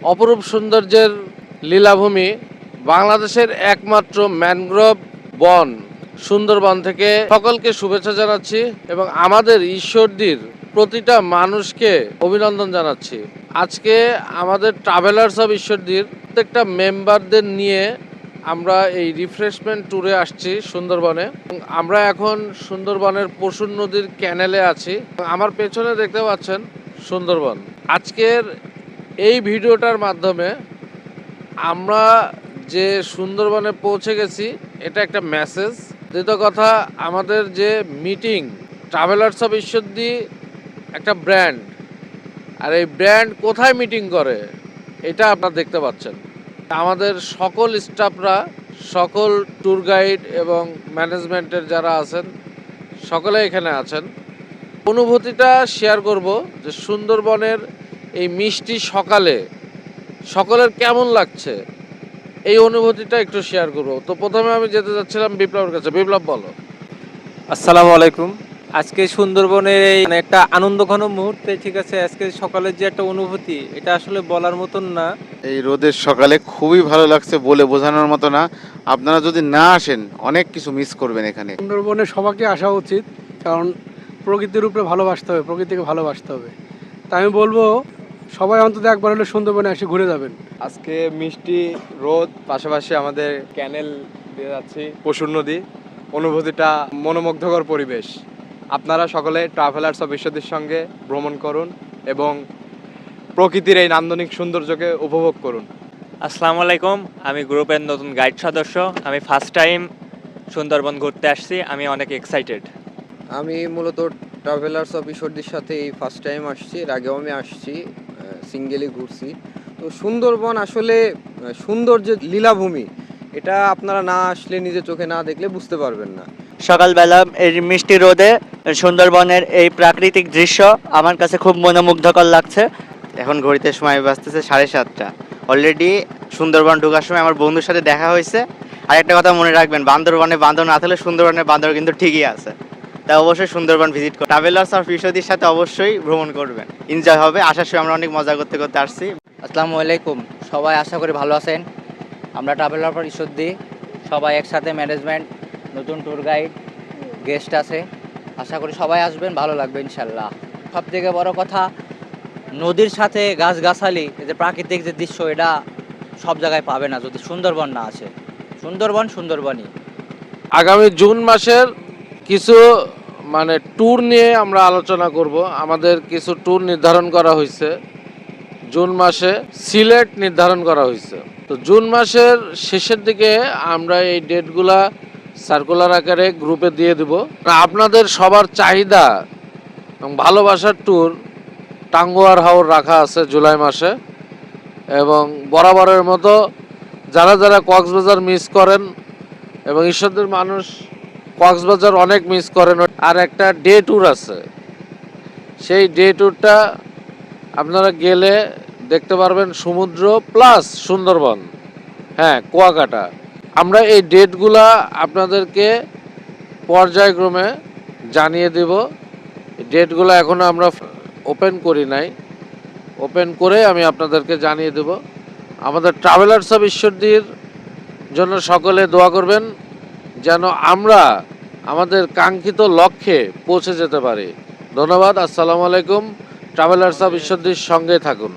অপরূপ সৌন্দর্যের লীলাভূমি, বাংলাদেশের একমাত্র ম্যানগ্রোভ বন সুন্দরবন থেকে সকলকে শুভেচ্ছা জানাচ্ছি এবং আমাদের ঈশ্বরদীর প্রতিটা মানুষকে অভিনন্দন জানাচ্ছি। আজকে আমাদের ট্রাভেলার্স অফ ঈশ্বরদীর প্রত্যেকটা মেম্বারদের নিয়ে আমরা এই রিফ্রেশমেন্ট ট্যুরে আসছি সুন্দরবনে। আমরা এখন সুন্দরবনের পশুর নদীর ক্যানেলে আছি। আমার পেছনে দেখতে পাচ্ছেন সুন্দরবন। আজকের এই ভিডিওটার মাধ্যমে আমরা যে সুন্দরবনে পৌঁছে গেছি এটা একটা মেসেজ। দ্বিতীয় কথা, আমাদের যে মিটিং ট্রাভেলার্স অফ ঈশ্বরদী একটা ব্র্যান্ড, আর এই ব্র্যান্ড কোথায় মিটিং করে এটা আপনারা দেখতে পাচ্ছেন। আমাদের সকল স্টাফরা, সকল ট্যুর গাইড এবং ম্যানেজমেন্টের যারা আছেন সকলে এখানে আছেন। অনুভূতিটা শেয়ার করব যে সুন্দরবনের এই মিষ্টি সকালে সকলের কেমন লাগছে, এই অনুভূতিটা একটু শেয়ার করব। তো প্রথমে আমি যেতে যাচ্ছিলাম বিপ্লবের কাছে। বিপ্লব, বলো। আসসালামু আলাইকুম। আজকে সুন্দরবনের এই একটা আনন্দঘন মুহূর্তে, ঠিক আছে, আজকে সকালের যে একটা অনুভূতি, এটা আসলে বলার মতন না। এই রোদের সকালে খুবই ভালো লাগছে, বলে বোঝানোর মতো না। আপনারা যদি না আসেন অনেক কিছু মিস করবেন এখানে। সুন্দরবনে সবাইকে আসা উচিত, কারণ প্রকৃতির উপরে ভালোবাসতে হবে, প্রকৃতিকে ভালোবাসতে হবে। তাই আমি বলবো সবাই অন্তত একবার হলে সুন্দরবনে এসে ঘুরে যাবেন। আজকে মিষ্টি রোদ, পাশাপাশি আমাদের ক্যানেল দিয়ে যাচ্ছি পশুর নদী, অনুভূতিটা মনোমুগ্ধকর পরিবেশ। আপনারা সকলে ট্রাভেলার্স অফ ঈশ্বরদীর সঙ্গে ভ্রমণ করুন এবং প্রকৃতির এই নান্দনিক সৌন্দর্যকে উপভোগ করুন। আসসালামু আলাইকুম, আমি গ্রুপের নতুন গাইড সদস্য। আমি ফার্স্ট টাইম সুন্দরবন ঘুরতে আসছি, আমি অনেক এক্সাইটেড। আমি মূলত ট্রাভেলার্স অফ ঈশ্বরদীর সাথে এই ফার্স্ট টাইম আসছি। এর আগেও আমি আসছি, সিঙ্গেলি ঘুরছি। তো সুন্দরবন আসলে সুন্দর যে লীলাভূমি, এটা আপনারা না আসলে, নিজের চোখে না দেখলে বুঝতে পারবেন না। সকালবেলা এই মিষ্টি রোদে সুন্দরবনের এই প্রাকৃতিক দৃশ্য আমার কাছে খুব মনোমুগ্ধকর লাগছে। এখন ঘড়িতে সময় বাজতেছে 7:30। অলরেডি সুন্দরবন ঢোকার সময় আমার বন্ধুর সাথে দেখা হয়েছে। আর একটা কথা মনে রাখবেন, বান্দরবনে বান্দর না থাকলে সুন্দরবনের বান্দর কিন্তু ঠিকই আছে। তাই অবশ্যই সুন্দরবন ভিজিট করুন। ট্রাভেলার্স অফ ঈশ্বরদীর সাথে অবশ্যই ভ্রমণ করবেন, এনজয় হবে। আসার সময় আমরা অনেক মজা করতে করতে আসছি। আসসালামু আলাইকুম, সবাই আশা করি ভালো আছেন। আমরা ট্রাভেলার ফর ঈশ্বরদী সবাই একসাথে, ম্যানেজমেন্ট, নতুন ট্যুর গাইড, গেস্ট আছে। আশা করি সবাই আসবেন, ভালো লাগবে ইনশাল্লাহ। সবথেকে বড় কথা, নদীর সাথে গাছগাছালি, এই যে প্রাকৃতিক যে দৃশ্য, এটা সব জায়গায় পাবে না যদি সুন্দরবন না আসে। সুন্দরবন সুন্দরবনই। আগামী জুন মাসের কিছু ট্যুর নিয়ে আমরা আলোচনা করব। আমাদের কিছু ট্যুর নির্ধারণ করা হয়েছে। জুন মাসে সিলেট নির্ধারণ করা হয়েছে। তো জুন মাসের শেষের দিকে আমরা এই ডেটগুলা সার্কুলার আকারে গ্রুপে দিয়ে দেব। আপনাদের সবার চাহিদা এবং ভালোবাসার ট্যুর টাঙ্গুয়ার হাওর রাখা আছে জুলাই মাসে। এবং বরাবরের মতো যারা যারা কক্সবাজার মিস করেন, এবং ঈশ্বরদীর মানুষ কক্সবাজার অনেক মিস করেন, আর একটা ডে ট্যুর আছে। সেই ডে ট্যুরটা আপনারা গেলে দেখতে পারবেন সমুদ্র প্লাস সুন্দরবন, হ্যাঁ, কুয়াকাটা। আমরা এই ডেটগুলা আপনাদেরকে পর্যায়ক্রমে জানিয়ে দেব। ডেটগুলো এখনও আমরা ওপেন করি নাই, ওপেন করে আমি আপনাদেরকে জানিয়ে দেব। আমাদের ট্রাভেলার্স অফ ঈশ্বরদীর জন্য সকলে দোয়া করবেন, যেন আমরা আমাদের কাঙ্ক্ষিত লক্ষ্যে পৌঁছে যেতে পারি। ধন্যবাদ। আসসালামু আলাইকুম। ট্রাভেলার্স অফ ঈশ্বরদীর সঙ্গে থাকুন।